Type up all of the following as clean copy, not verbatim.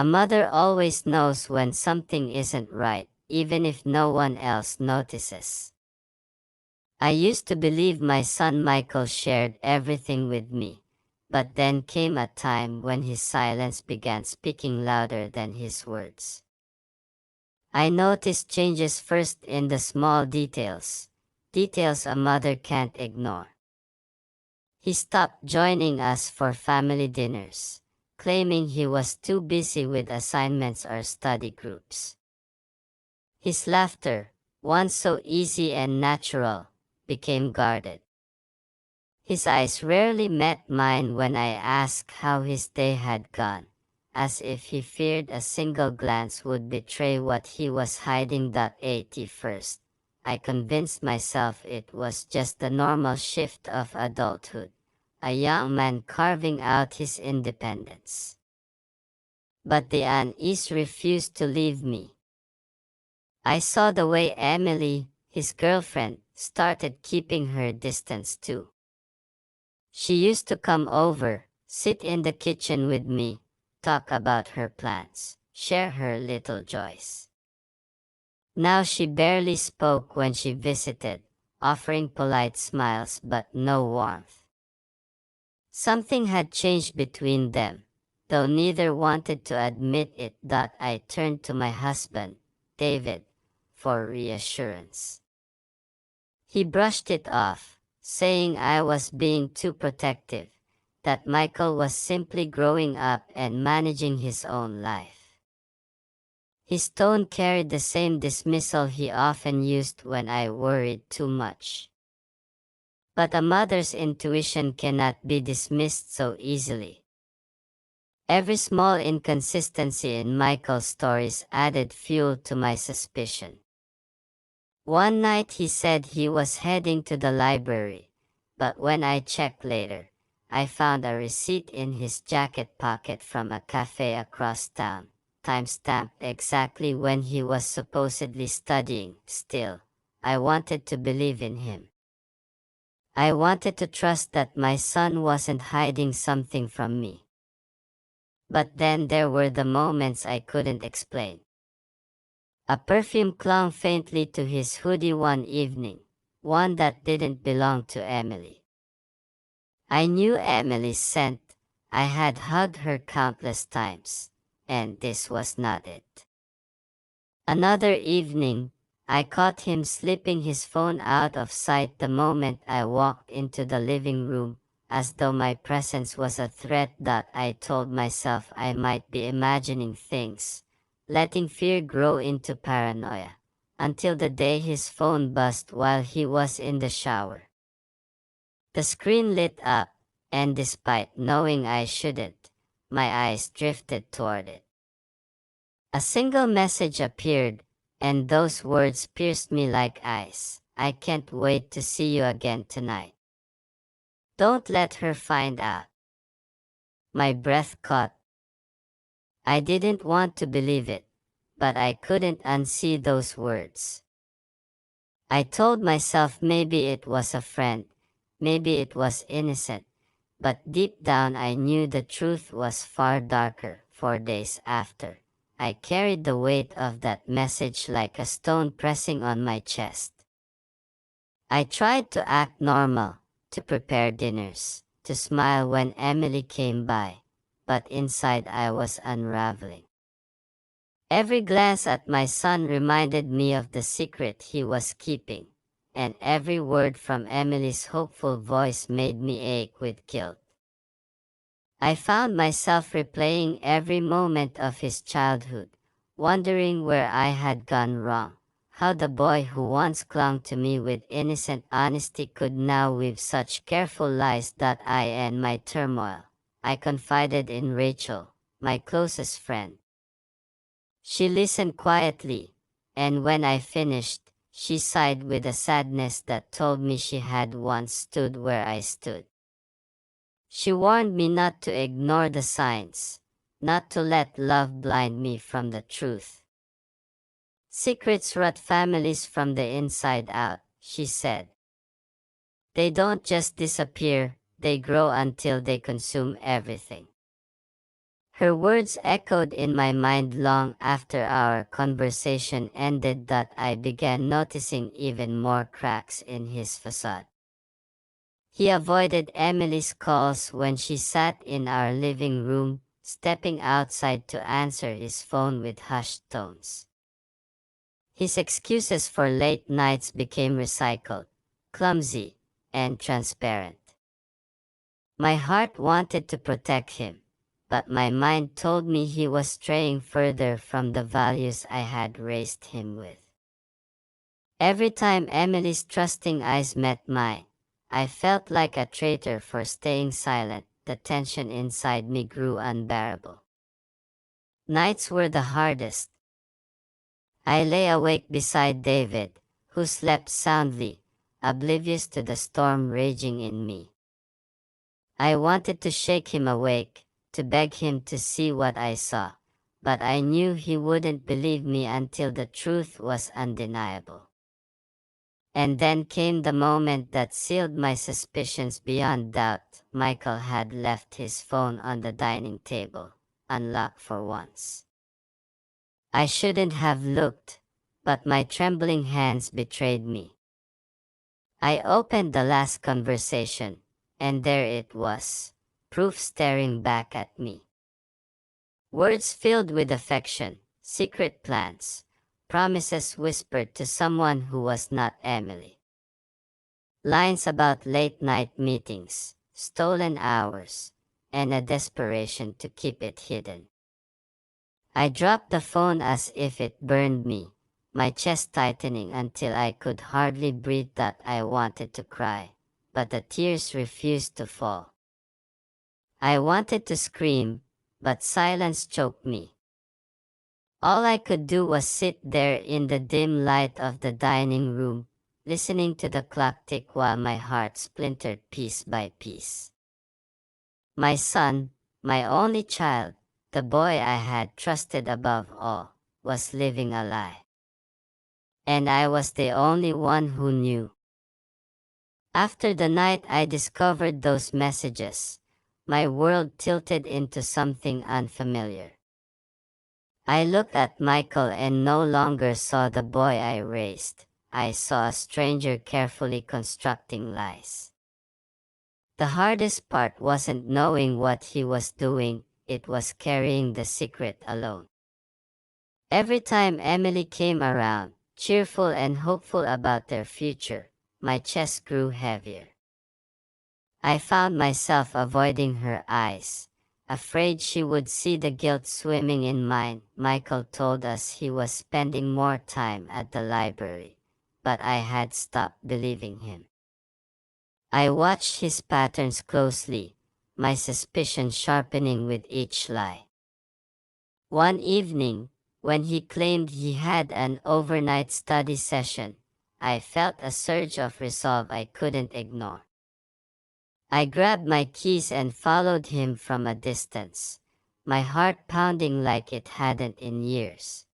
A mother always knows when something isn't right, even if no one else notices. I used to believe my son Michael shared everything with me, but then came a time when his silence began speaking louder than his words. I noticed changes first in the small details, details a mother can't ignore. He stopped joining us for family dinners, claiming he was too busy with assignments or study groups. His laughter, once so easy and natural, became guarded. His eyes rarely met mine when I asked how his day had gone, as if he feared a single glance would betray what he was hiding. 81st, I convinced myself it was just the normal shift of adulthood, a young man carving out his independence. But the unease refused to leave me. I saw the way Emily, his girlfriend, started keeping her distance too. She used to come over, sit in the kitchen with me, talk about her plans, share her little joys. Now she barely spoke when she visited, offering polite smiles but no warmth. Something had changed between them, though neither wanted to admit it. I turned to my husband, David, for reassurance. He brushed it off, saying I was being too protective, that Michael was simply growing up and managing his own life. His tone carried the same dismissal he often used when I worried too much. But a mother's intuition cannot be dismissed so easily. Every small inconsistency in Michael's stories added fuel to my suspicion. One night he said he was heading to the library, but when I checked later, I found a receipt in his jacket pocket from a cafe across town, time-stamped exactly when he was supposedly studying. Still, I wanted to believe in him. I wanted to trust that my son wasn't hiding something from me. But then there were the moments I couldn't explain. A perfume clung faintly to his hoodie one evening, one that didn't belong to Emily. I knew Emily's scent. I had hugged her countless times, and this was not it. Another evening, I caught him slipping his phone out of sight the moment I walked into the living room, as though my presence was a threat. I told myself I might be imagining things, letting fear grow into paranoia, until the day his phone buzzed while he was in the shower. The screen lit up, and despite knowing I shouldn't, my eyes drifted toward it. A single message appeared, and those words pierced me like ice. I can't wait to see you again tonight. Don't let her find out. My breath caught. I didn't want to believe it, but I couldn't unsee those words. I told myself maybe it was a friend, maybe it was innocent, but deep down I knew the truth was far darker. 4 days after, I carried the weight of that message like a stone pressing on my chest. I tried to act normal, to prepare dinners, to smile when Emily came by, but inside I was unraveling. Every glance at my son reminded me of the secret he was keeping, and every word from Emily's hopeful voice made me ache with guilt. I found myself replaying every moment of his childhood, wondering where I had gone wrong, how the boy who once clung to me with innocent honesty could now weave such careful lies. In my turmoil, I confided in Rachel, my closest friend. She listened quietly, and when I finished, she sighed with a sadness that told me she had once stood where I stood. She warned me not to ignore the signs, not to let love blind me from the truth. Secrets rot families from the inside out, she said. They don't just disappear, they grow until they consume everything. Her words echoed in my mind long after our conversation ended that I began noticing even more cracks in his facade. He avoided Emily's calls when she sat in our living room, stepping outside to answer his phone with hushed tones. His excuses for late nights became recycled, clumsy, and transparent. My heart wanted to protect him, but my mind told me he was straying further from the values I had raised him with. Every time Emily's trusting eyes met mine, I felt like a traitor for staying silent. The tension inside me grew unbearable. Nights were the hardest. I lay awake beside David, who slept soundly, oblivious to the storm raging in me. I wanted to shake him awake, to beg him to see what I saw, but I knew he wouldn't believe me until the truth was undeniable. And then came the moment that sealed my suspicions beyond doubt. Michael had left his phone on the dining table, unlocked for once. I shouldn't have looked, but my trembling hands betrayed me. I opened the last conversation, and there it was, proof staring back at me. Words filled with affection, secret plans, promises whispered to someone who was not Emily. Lines about late-night meetings, stolen hours, and a desperation to keep it hidden. I dropped the phone as if it burned me, my chest tightening until I could hardly breathe. That I wanted to cry, but the tears refused to fall. I wanted to scream, but silence choked me. All I could do was sit there in the dim light of the dining room, listening to the clock tick while my heart splintered piece by piece. My son, my only child, the boy I had trusted above all, was living a lie. And I was the only one who knew. After the night I discovered those messages, my world tilted into something unfamiliar. I looked at Michael and no longer saw the boy I raised. I saw a stranger carefully constructing lies. The hardest part wasn't knowing what he was doing, it was carrying the secret alone. Every time Emily came around, cheerful and hopeful about their future, my chest grew heavier. I found myself avoiding her eyes, afraid she would see the guilt swimming in mine. Michael told us he was spending more time at the library, but I had stopped believing him. I watched his patterns closely, my suspicion sharpening with each lie. One evening, when he claimed he had an overnight study session, I felt a surge of resolve I couldn't ignore. I grabbed my keys and followed him from a distance, my heart pounding like it hadn't in years.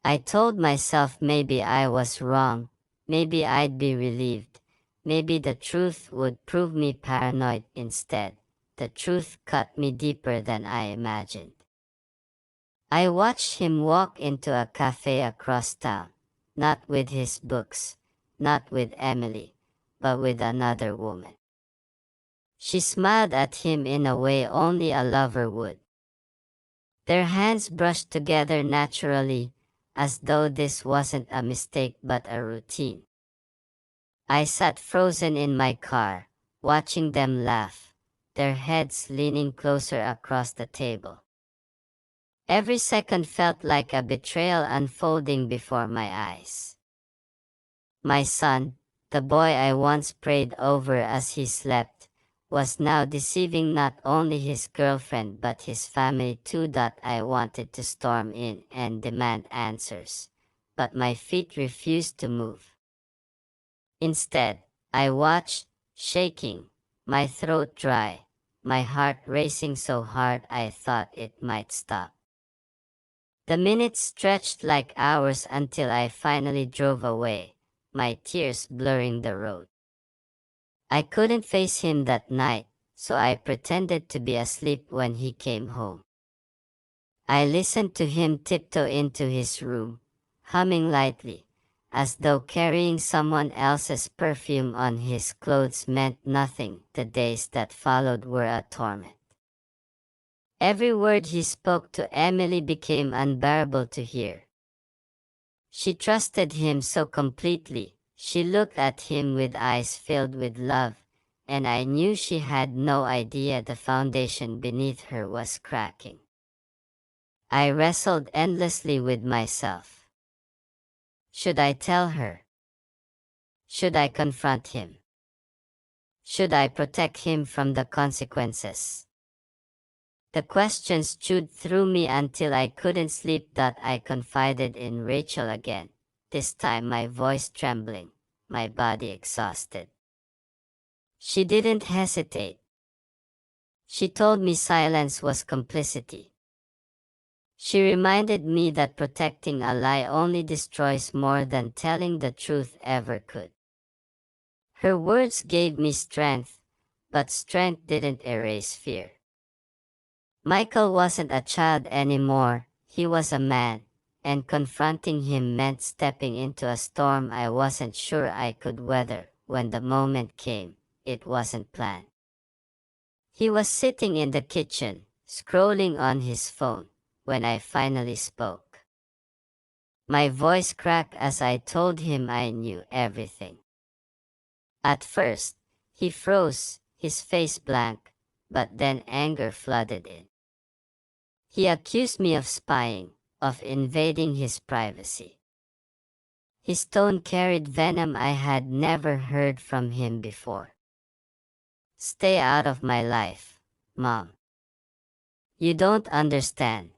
I told myself maybe I was wrong, maybe I'd be relieved, maybe the truth would prove me paranoid. Instead, the truth cut me deeper than I imagined. I watched him walk into a cafe across town, not with his books, not with Emily, but with another woman. She smiled at him in a way only a lover would. Their hands brushed together naturally, as though this wasn't a mistake but a routine. I sat frozen in my car, watching them laugh, their heads leaning closer across the table. Every second felt like a betrayal unfolding before my eyes. My son, the boy I once prayed over as he slept, was now deceiving not only his girlfriend but his family too. That I wanted to storm in and demand answers, but my feet refused to move. Instead, I watched, shaking, my throat dry, my heart racing so hard I thought it might stop. The minutes stretched like hours until I finally drove away, my tears blurring the road. I couldn't face him that night, so I pretended to be asleep when he came home. I listened to him tiptoe into his room, humming lightly, as though carrying someone else's perfume on his clothes meant nothing. The days that followed were a torment. Every word he spoke to Emily became unbearable to hear. She trusted him so completely. She looked at him with eyes filled with love, and I knew she had no idea the foundation beneath her was cracking. I wrestled endlessly with myself. Should I tell her? Should I confront him? Should I protect him from the consequences? The questions chewed through me until I couldn't sleep. I confided in Rachel again, this time my voice trembling, my body exhausted. She didn't hesitate. She told me silence was complicity. She reminded me that protecting a lie only destroys more than telling the truth ever could. Her words gave me strength, but strength didn't erase fear. Michael wasn't a child anymore, he was a man, and confronting him meant stepping into a storm I wasn't sure I could weather. When the moment came, it wasn't planned. He was sitting in the kitchen, scrolling on his phone, when I finally spoke. My voice cracked as I told him I knew everything. At first, he froze, his face blank, but then anger flooded in. He accused me of spying, of invading his privacy. His tone carried venom I had never heard from him before. "Stay out of my life, Mom. You don't understand."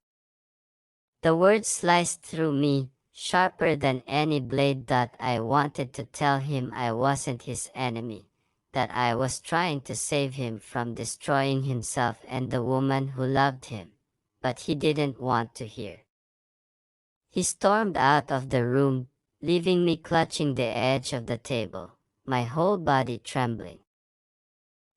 The words sliced through me, sharper than any blade. I wanted to tell him I wasn't his enemy, that I was trying to save him from destroying himself and the woman who loved him, but he didn't want to hear. He stormed out of the room, leaving me clutching the edge of the table, my whole body trembling.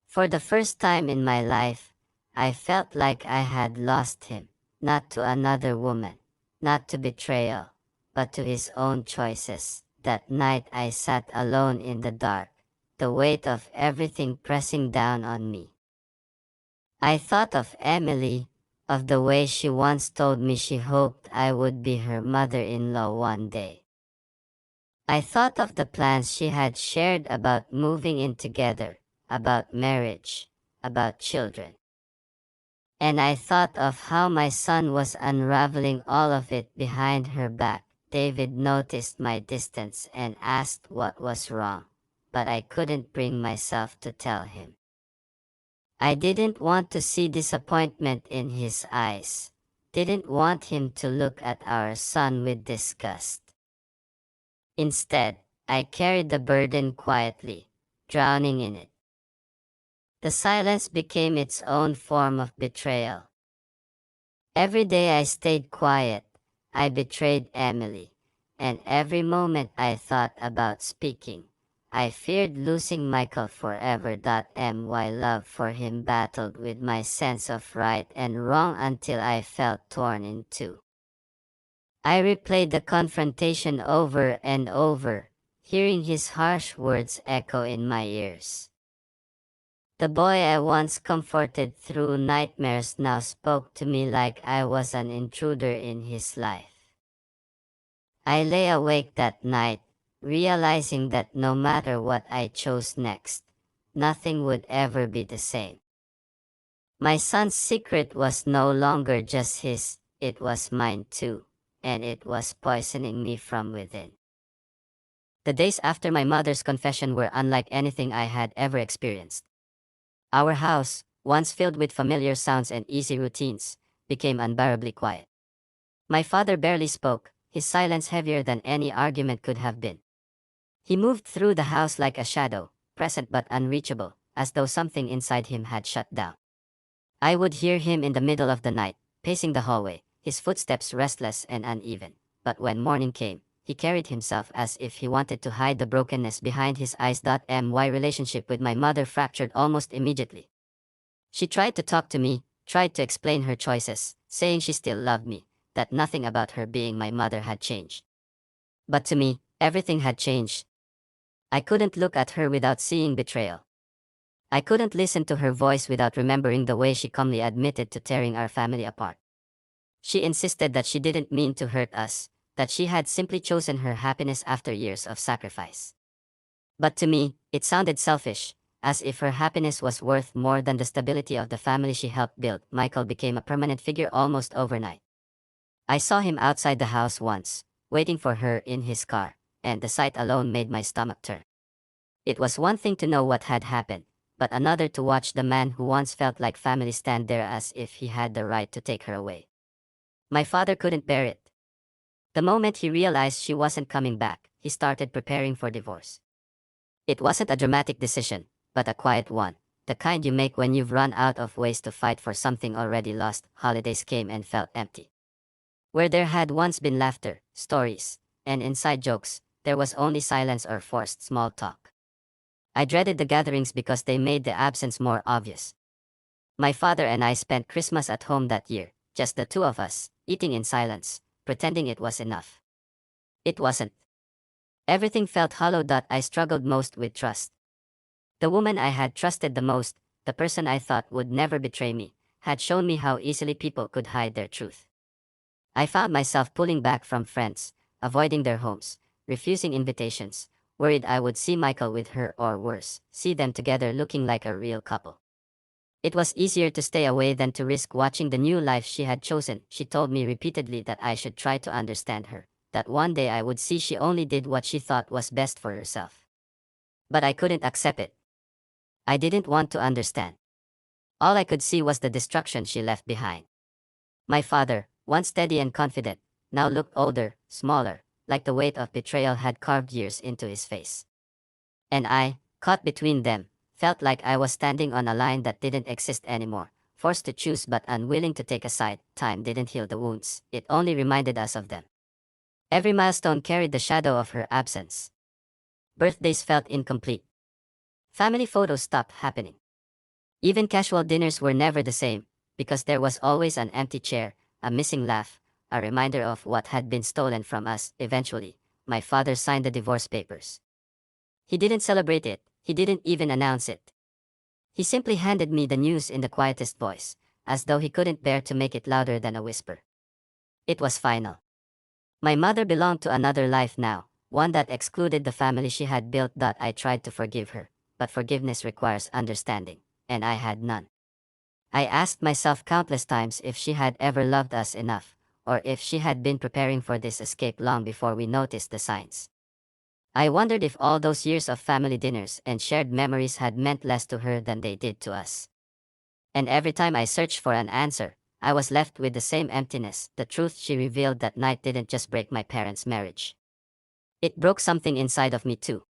For the first time in my life, I felt like I had lost him, not to another woman, not to betrayal, but to his own choices. That night I sat alone in the dark, the weight of everything pressing down on me. I thought of Emily, of the way she once told me she hoped I would be her mother-in-law one day. I thought of the plans she had shared about moving in together, about marriage, about children. And I thought of how my son was unraveling all of it behind her back. David noticed my distance and asked what was wrong, but I couldn't bring myself to tell him. I didn't want to see disappointment in his eyes, didn't want him to look at our son with disgust. Instead, I carried the burden quietly, drowning in it. The silence became its own form of betrayal. Every day I stayed quiet, I betrayed Emily, and every moment I thought about speaking, I feared losing Michael forever. My love for him battled with my sense of right and wrong until I felt torn in two. I replayed the confrontation over and over, hearing his harsh words echo in my ears. The boy I once comforted through nightmares now spoke to me like I was an intruder in his life. I lay awake that night, realizing that no matter what I chose next, nothing would ever be the same. My son's secret was no longer just his, it was mine too, and it was poisoning me from within. The days after my mother's confession were unlike anything I had ever experienced. Our house, once filled with familiar sounds and easy routines, became unbearably quiet. My father barely spoke, his silence heavier than any argument could have been. He moved through the house like a shadow, present but unreachable, as though something inside him had shut down. I would hear him in the middle of the night, pacing the hallway, his footsteps restless and uneven. But when morning came, he carried himself as if he wanted to hide the brokenness behind his eyes. My relationship with my mother fractured almost immediately. She tried to talk to me, tried to explain her choices, saying she still loved me, that nothing about her being my mother had changed. But to me, everything had changed. I couldn't look at her without seeing betrayal. I couldn't listen to her voice without remembering the way she calmly admitted to tearing our family apart. She insisted that she didn't mean to hurt us, that she had simply chosen her happiness after years of sacrifice. But to me, it sounded selfish, as if her happiness was worth more than the stability of the family she helped build. Michael became a permanent figure almost overnight. I saw him outside the house once, waiting for her in his car, and the sight alone made my stomach turn. It was one thing to know what had happened, but another to watch the man who once felt like family stand there as if he had the right to take her away. My father couldn't bear it. The moment he realized she wasn't coming back, he started preparing for divorce. It wasn't a dramatic decision, but a quiet one, the kind you make when you've run out of ways to fight for something already lost. Holidays came and felt empty. Where there had once been laughter, stories, and inside jokes, there was only silence or forced small talk. I dreaded the gatherings because they made the absence more obvious. My father and I spent Christmas at home that year, just the two of us, eating in silence, pretending it was enough. It wasn't. Everything felt hollow. I struggled most with trust. The woman I had trusted the most, the person I thought would never betray me, had shown me how easily people could hide their truth. I found myself pulling back from friends, avoiding their homes, refusing invitations, worried I would see Michael with her or worse, see them together looking like a real couple. It was easier to stay away than to risk watching the new life she had chosen. She told me repeatedly that I should try to understand her, that one day I would see she only did what she thought was best for herself. But I couldn't accept it. I didn't want to understand. All I could see was the destruction she left behind. My father, once steady and confident, now looked older, smaller, like the weight of betrayal had carved years into his face. And I, caught between them, felt like I was standing on a line that didn't exist anymore, forced to choose but unwilling to take a side. Time didn't heal the wounds, it only reminded us of them. Every milestone carried the shadow of her absence. Birthdays felt incomplete. Family photos stopped happening. Even casual dinners were never the same, because there was always an empty chair, a missing laugh, a reminder of what had been stolen from us. Eventually, my father signed the divorce papers. He didn't celebrate it, he didn't even announce it. He simply handed me the news in the quietest voice, as though he couldn't bear to make it louder than a whisper. It was final. My mother belonged to another life now, one that excluded the family she had built. I tried to forgive her, but forgiveness requires understanding, and I had none. I asked myself countless times if she had ever loved us enough, or if she had been preparing for this escape long before we noticed the signs. I wondered if all those years of family dinners and shared memories had meant less to her than they did to us. And every time I searched for an answer, I was left with the same emptiness. The truth she revealed that night didn't just break my parents' marriage. It broke something inside of me too.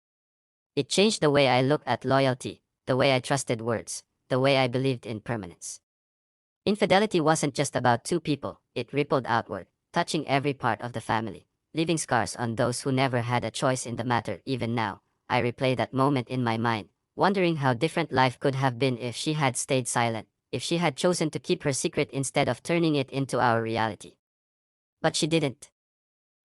It changed the way I looked at loyalty, the way I trusted words, the way I believed in permanence. Infidelity wasn't just about two people, it rippled outward, touching every part of the family, leaving scars on those who never had a choice in the matter. Even now, I replay that moment in my mind, wondering how different life could have been if she had stayed silent, if she had chosen to keep her secret instead of turning it into our reality. But she didn't.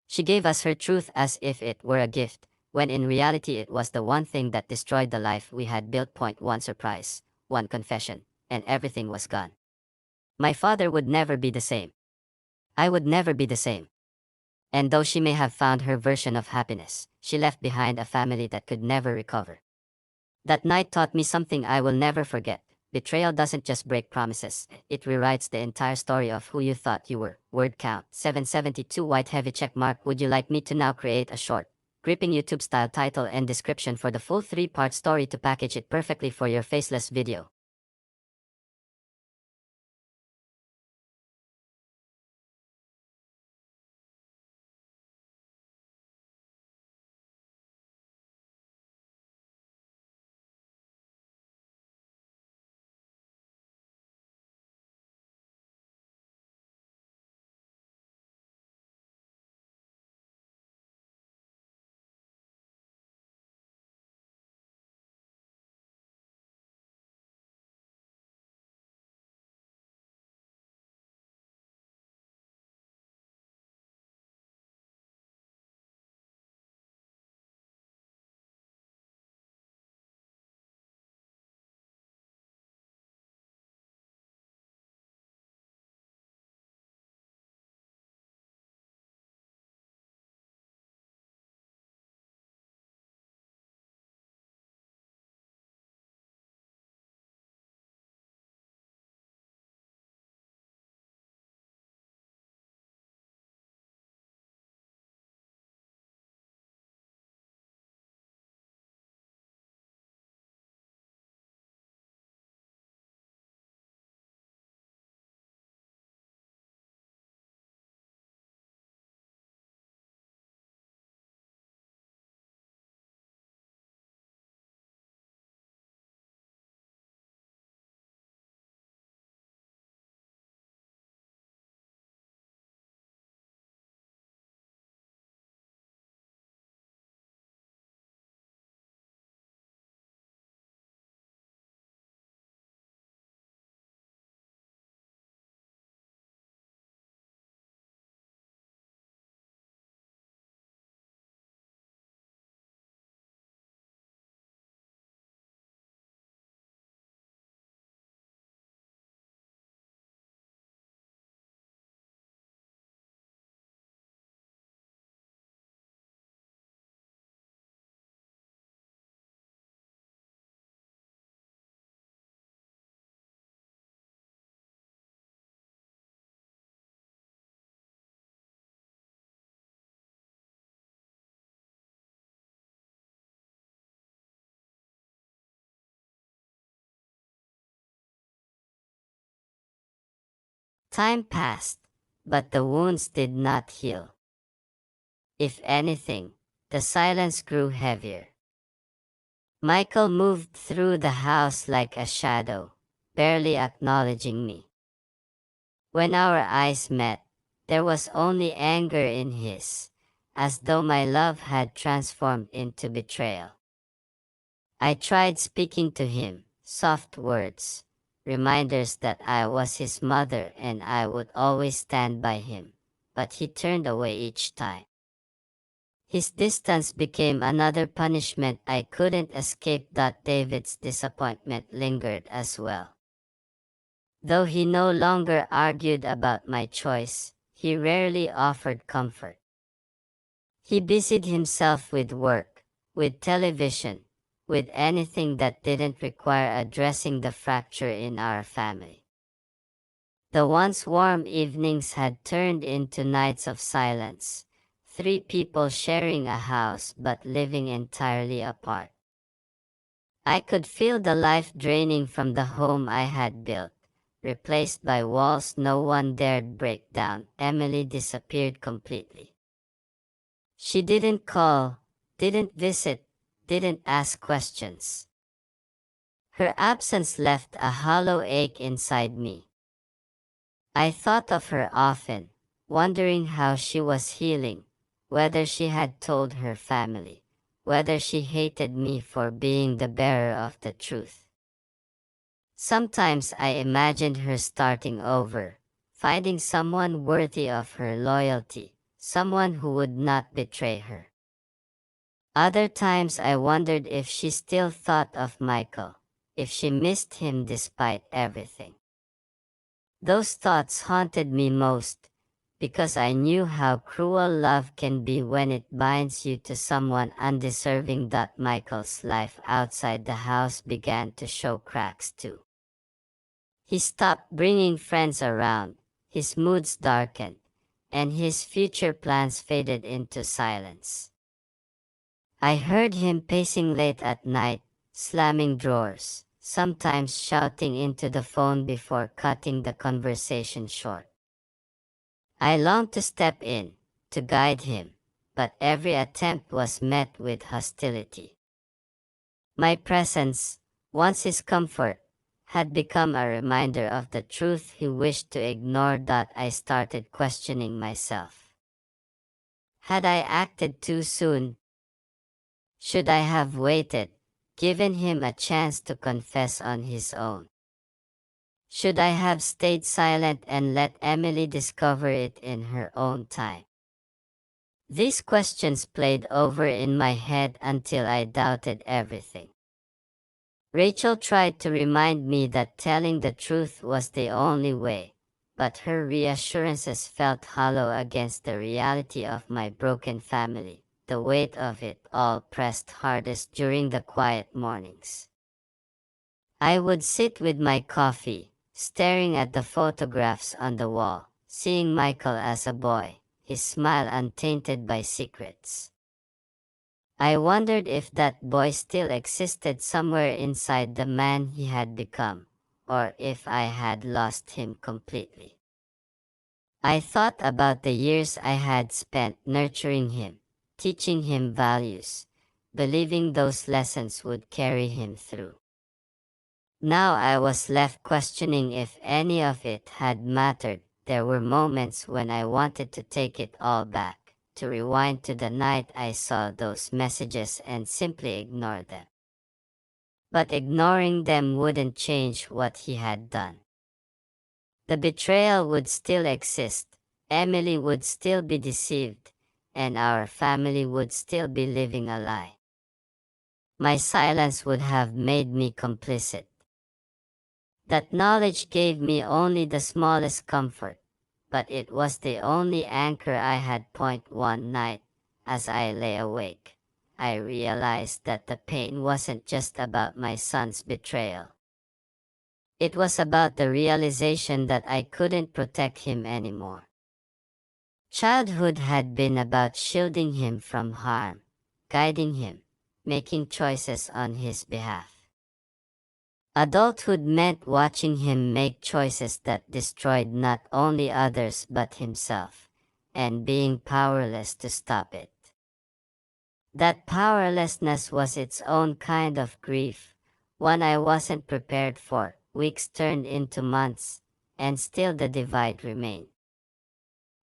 She gave us her truth as if it were a gift, when in reality it was the one thing that destroyed the life we had built. Point one surprise, one confession, and everything was gone. My father would never be the same. I would never be the same. And though she may have found her version of happiness, she left behind a family that could never recover. That night taught me something I will never forget. Betrayal doesn't just break promises, it rewrites the entire story of who you thought you were. Word count 772 white heavy check mark. Would you like me to now create a short, gripping YouTube style title and description for the full 3-part story to package it perfectly for your faceless video? Time passed, but the wounds did not heal. If anything, the silence grew heavier. Michael moved through the house like a shadow, barely acknowledging me. When our eyes met, there was only anger in his, as though my love had transformed into betrayal. I tried speaking to him, soft words, reminders that I was his mother and I would always stand by him, but he turned away each time. His distance became another punishment I couldn't escape. David's disappointment lingered as well. Though he no longer argued about my choice, he rarely offered comfort. He busied himself with work, with television, with anything that didn't require addressing the fracture in our family. The once warm evenings had turned into nights of silence, three people sharing a house but living entirely apart. I could feel the life draining from the home I had built, replaced by walls no one dared break down. Emily disappeared completely. She didn't call, didn't visit, didn't ask questions. Her absence left a hollow ache inside me. I thought of her often, wondering how she was healing, whether she had told her family, whether she hated me for being the bearer of the truth. Sometimes I imagined her starting over, finding someone worthy of her loyalty, someone who would not betray her. Other times I wondered if she still thought of Michael, if she missed him despite everything. Those thoughts haunted me most, because I knew how cruel love can be when it binds you to someone undeserving. Michael's life outside the house began to show cracks too. He stopped bringing friends around, his moods darkened, and his future plans faded into silence. I heard him pacing late at night, slamming drawers, sometimes shouting into the phone before cutting the conversation short. I longed to step in, to guide him, but every attempt was met with hostility. My presence, once his comfort, had become a reminder of the truth he wished to ignore. I started questioning myself. Had I acted too soon? Should I have waited, given him a chance to confess on his own? Should I have stayed silent and let Emily discover it in her own time? These questions played over in my head until I doubted everything. Rachel tried to remind me that telling the truth was the only way, but her reassurances felt hollow against the reality of my broken family. The weight of it all pressed hardest during the quiet mornings. I would sit with my coffee, staring at the photographs on the wall, seeing Michael as a boy, his smile untainted by secrets. I wondered if that boy still existed somewhere inside the man he had become, or if I had lost him completely. I thought about the years I had spent nurturing him, teaching him values, believing those lessons would carry him through. Now I was left questioning if any of it had mattered. There were moments when I wanted to take it all back, to rewind to the night I saw those messages and simply ignore them. But ignoring them wouldn't change what he had done. The betrayal would still exist, Emily would still be deceived, and our family would still be living a lie. My silence would have made me complicit. That knowledge gave me only the smallest comfort, but it was the only anchor I had. One night, as I lay awake, I realized that the pain wasn't just about my son's betrayal. It was about the realization that I couldn't protect him anymore. Childhood had been about shielding him from harm, guiding him, making choices on his behalf. Adulthood meant watching him make choices that destroyed not only others but himself, and being powerless to stop it. That powerlessness was its own kind of grief, one I wasn't prepared for. Weeks turned into months, and still the divide remained.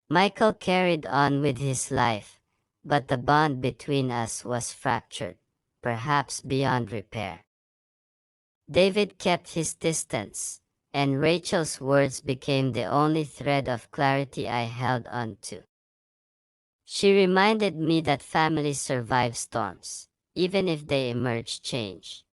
Michael carried on with his life, but the bond between us was fractured, perhaps beyond repair. David kept his distance, and Rachel's words became the only thread of clarity I held on to. She reminded me that families survive storms, even if they emerge changed.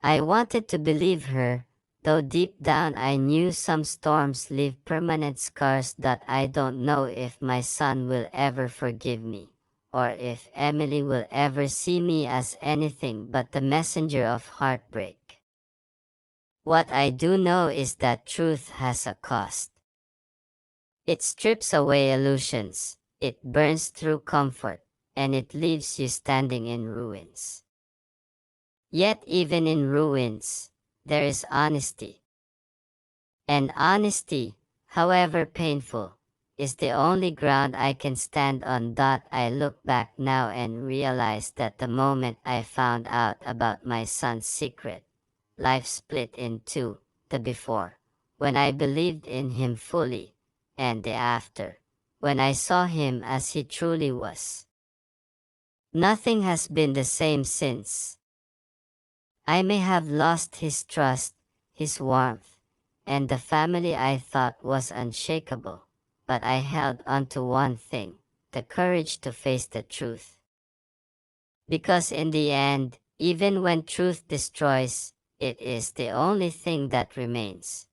I wanted to believe her, though deep down I knew some storms leave permanent scars that I don't know if my son will ever forgive me, or if Emily will ever see me as anything but the messenger of heartbreak. What I do know is that truth has a cost. It strips away illusions, it burns through comfort, and it leaves you standing in ruins. Yet even in ruins, there is honesty. And honesty, however painful, is the only ground I can stand on. I look back now and realize that the moment I found out about my son's secret, life split in two, the before, when I believed in him fully, and the after, when I saw him as he truly was. Nothing has been the same since. I may have lost his trust, his warmth, and the family I thought was unshakable, but I held on to one thing, the courage to face the truth. Because in the end, even when truth destroys, it is the only thing that remains.